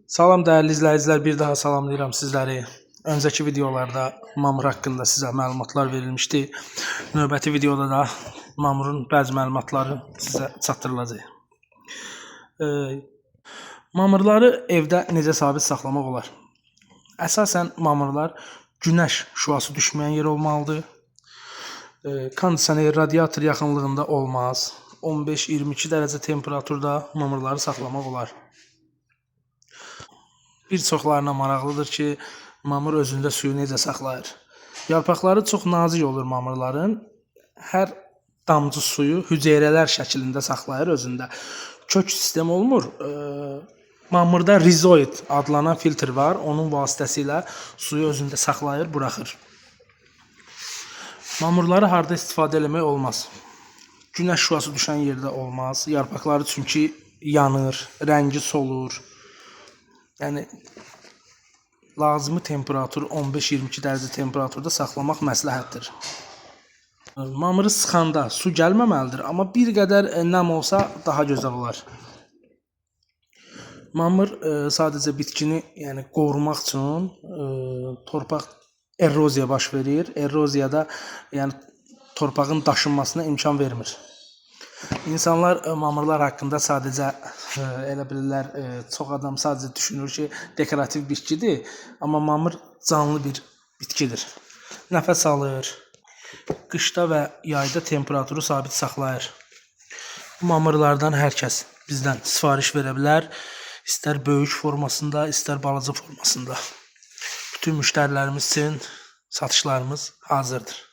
Salam dəyərli izləyicilər, bir daha salamlayıram sizləri. Öncəki videolarda mamır haqqında sizə məlumatlar verilmişdi. Növbəti videoda da mamırın bəzi məlumatları sizə çatdırılacaq. Mamırları evdə necə sabit saxlamaq olar? Əsasən mamırlar günəş şüası düşməyən yer olmalıdır. Kondisioner, radiator yaxınlığında olmaz. 15-22 dərəcə temperaturda mamırları saxlamaq olar. Bir çoxlarına maraqlıdır ki, mamır özündə suyu necə saxlayır. Yarpaqları çox nazik olur mamırların. Hər damcı suyu hüceyrələr şəklində saxlayır özündə. Kök sistemi olmur. Mamırda rizoid adlanan filtr var. Onun vasitəsilə suyu özündə saxlayır, buraxır. Mamırları harda istifadə eləmək olmaz. Günəş şüası düşən yerdə olmaz. Yarpaqları çünki yanır, rəngi solur. Yəni lazımi temperatur 15-22 dərəcə temperaturda saxlamaq məsləhətdir. Mamırı sıxanda su gəlməməlidir, amma bir qədər nəm olsa daha gözəl olar. Mamır sadəcə bitkini, yəni qorumaq üçün torpaq eroziya baş verir. Eroziyada yəni torpağın daşınmasına imkan vermir. İnsanlar mamırlar haqqında sadəcə elə bilirlər, çox adam sadəcə düşünür ki, dekorativ bitkidir, amma mamır canlı bir bitkidir. Nəfəs alır, qışda və yayda temperaturu sabit saxlayır. Bu mamırlardan hər kəs bizdən sifariş verə bilər, istər böyük formasında, istər balaca formasında. Bütün müştərilərimiz üçün satışlarımız hazırdır.